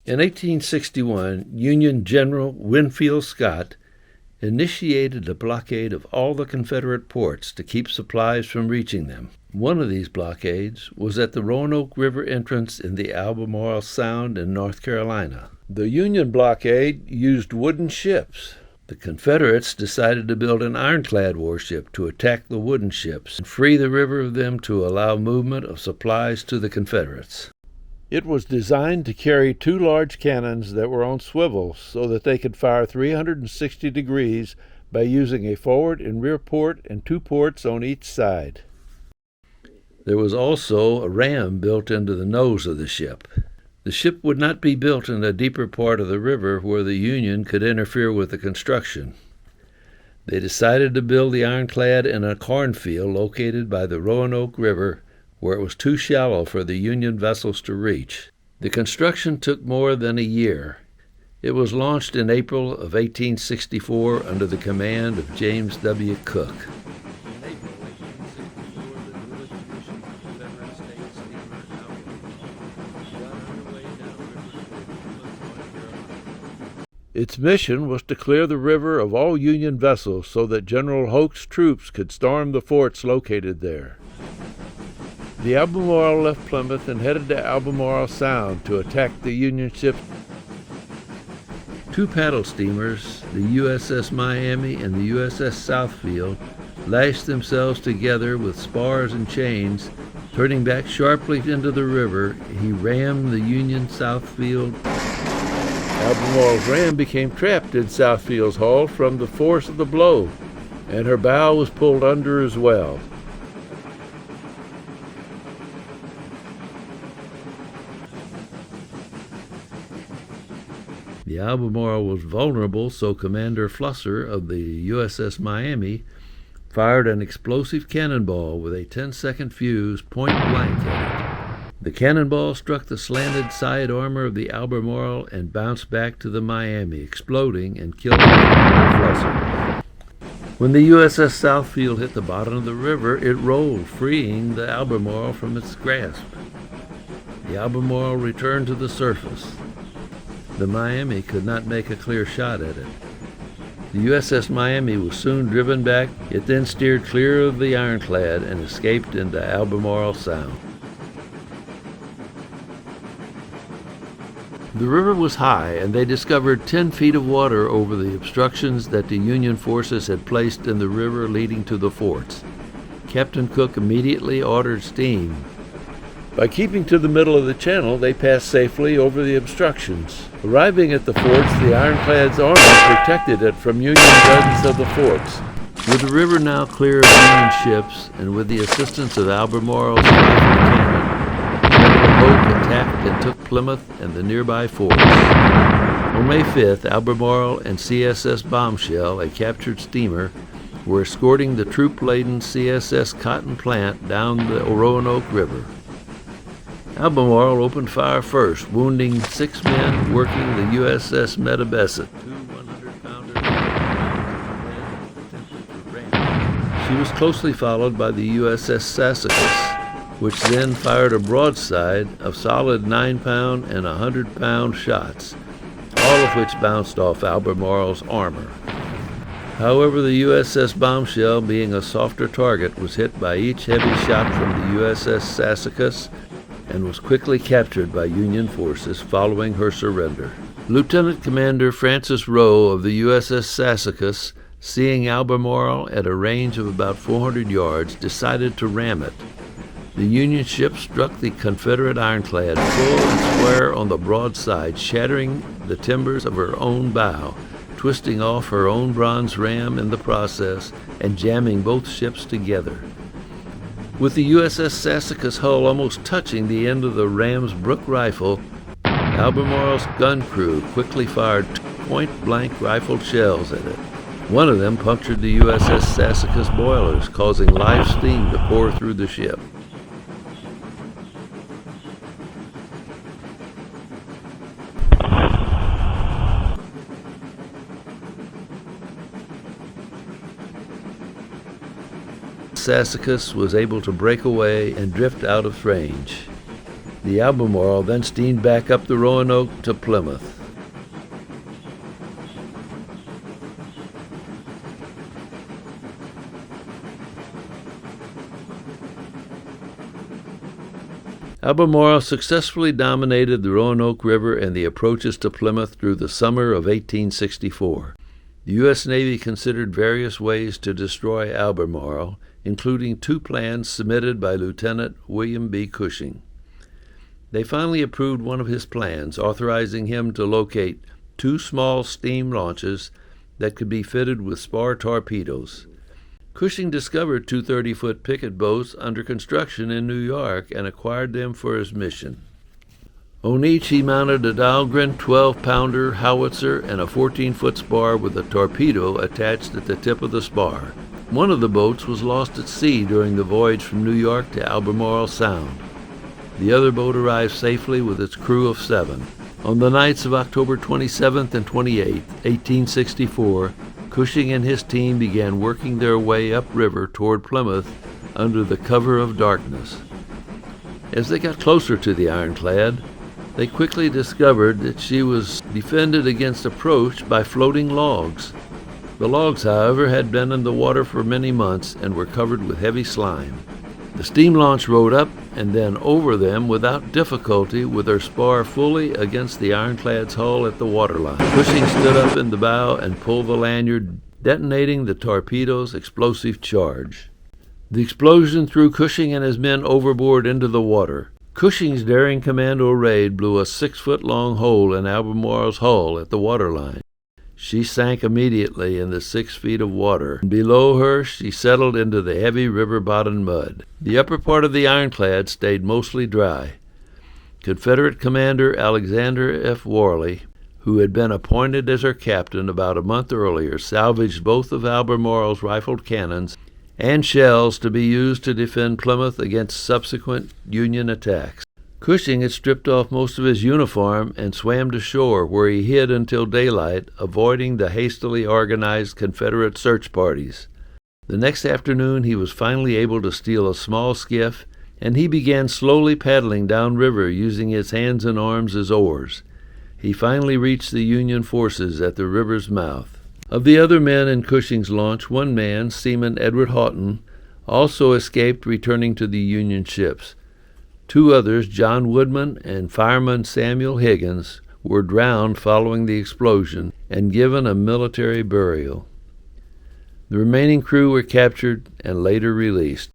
In 1861, Union General Winfield Scott initiated a blockade of all the Confederate ports to keep supplies from reaching them. One of these blockades was at the Roanoke River entrance in the Albemarle Sound in North Carolina. The Union blockade used wooden ships. The Confederates decided to build an ironclad warship to attack the wooden ships and free the river of them to allow movement of supplies to the Confederates. It was designed to carry 2 large cannons that were on swivels so that they could fire 360 degrees by using a forward and rear port and 2 ports on each side. There was also a ram built into the nose of the ship. The ship would not be built in a deeper part of the river where the Union could interfere with the construction. They decided to build the ironclad in a cornfield located by the Roanoke River, where it was too shallow for the Union vessels to reach. The construction took more than a year. It was launched in April of 1864 under the command of James W. Cook. Its mission was to clear the river of all Union vessels so that General Hoke's troops could storm the forts located there. The Albemarle left Plymouth and headed to Albemarle Sound to attack the Union ships. 2 paddle steamers, the USS Miami and the USS Southfield, lashed themselves together with spars and chains. Turning back sharply into the river, he rammed the Union Southfield. Albemarle's ram became trapped in Southfield's hull from the force of the blow, and her bow was pulled under as well. The Albemarle was vulnerable, so Commander Flusser of the USS Miami fired an explosive cannonball with a 10-second fuse point blank at it. The cannonball struck the slanted side armor of the Albemarle and bounced back to the Miami, exploding and killing Commander Flusser. When the USS Southfield hit the bottom of the river, it rolled, freeing the Albemarle from its grasp. The Albemarle returned to the surface. The Miami could not make a clear shot at it. The USS Miami was soon driven back. It then steered clear of the ironclad and escaped into Albemarle Sound. The river was high, and they discovered 10 feet of water over the obstructions that the Union forces had placed in the river leading to the forts. Captain Cook immediately ordered steam. By keeping to the middle of the channel, they passed safely over the obstructions. Arriving at the forts, the ironclad's armor protected it from Union guns of the forts. With the river now clear of Union ships, and with the assistance of Albemarle's rifle cannon, General Hoke attacked and took Plymouth and the nearby forts. On May 5th, Albemarle and Css Bombshell, a captured steamer, were escorting the troop-laden Css Cotton Plant down the Roanoke River. Albemarle opened fire first, wounding 6 men working the USS Metabesset. 2 100-pounders She was closely followed by the USS Sassacus, which then fired a broadside of solid 9-pound and 100-pound shots, all of which bounced off Albemarle's armor. However, the USS Bombshell, being a softer target, was hit by each heavy shot from the USS Sassacus and was quickly captured by Union forces following her surrender. Lieutenant Commander Francis Rowe of the USS Sassacus, seeing Albemarle at a range of about 400 yards, decided to ram it. The Union ship struck the Confederate ironclad full and square on the broadside, shattering the timbers of her own bow, twisting off her own bronze ram in the process, and jamming both ships together. With the USS Sassacus hull almost touching the end of the ram's Brook rifle, Albemarle's gun crew quickly fired point-blank rifled shells at it. One of them punctured the USS Sassacus boilers, causing live steam to pour through the ship. Sassacus was able to break away and drift out of range. The Albemarle then steamed back up the Roanoke to Plymouth. Albemarle successfully dominated the Roanoke River and the approaches to Plymouth through the summer of 1864. The U.S. Navy considered various ways to destroy Albemarle, including 2 plans submitted by Lieutenant William B. Cushing. They finally approved one of his plans, authorizing him to locate 2 small steam launches that could be fitted with spar torpedoes. Cushing discovered 2 30-foot picket boats under construction in New York and acquired them for his mission. On each he mounted a Dahlgren 12-pounder howitzer and a 14-foot spar with a torpedo attached at the tip of the spar. One of the boats was lost at sea during the voyage from New York to Albemarle Sound. The other boat arrived safely with its crew of 7. On the nights of October 27th and 28th, 1864, Cushing and his team began working their way upriver toward Plymouth under the cover of darkness. As they got closer to the ironclad, they quickly discovered that she was defended against approach by floating logs. The logs, however, had been in the water for many months and were covered with heavy slime. The steam launch rode up and then over them without difficulty with her spar fully against the ironclad's hull at the waterline. Cushing stood up in the bow and pulled the lanyard, detonating the torpedo's explosive charge. The explosion threw Cushing and his men overboard into the water. Cushing's daring commando raid blew a 6-foot-long hole in Albemarle's hull at the waterline. She sank immediately in the 6 feet of water, and below her she settled into the heavy river-bottom mud. The upper part of the ironclad stayed mostly dry. Confederate Commander Alexander F. Warley, who had been appointed as her captain about a month earlier, salvaged both of Albemarle's rifled cannons and shells to be used to defend Plymouth against subsequent Union attacks. Cushing had stripped off most of his uniform and swam to shore, where he hid until daylight, avoiding the hastily organized Confederate search parties. The next afternoon he was finally able to steal a small skiff, and he began slowly paddling downriver using his hands and arms as oars. He finally reached the Union forces at the river's mouth. Of the other men in Cushing's launch, one man, Seaman Edward Houghton, also escaped, returning to the Union ships. 2 others, John Woodman and fireman Samuel Higgins, were drowned following the explosion and given a military burial. The remaining crew were captured and later released.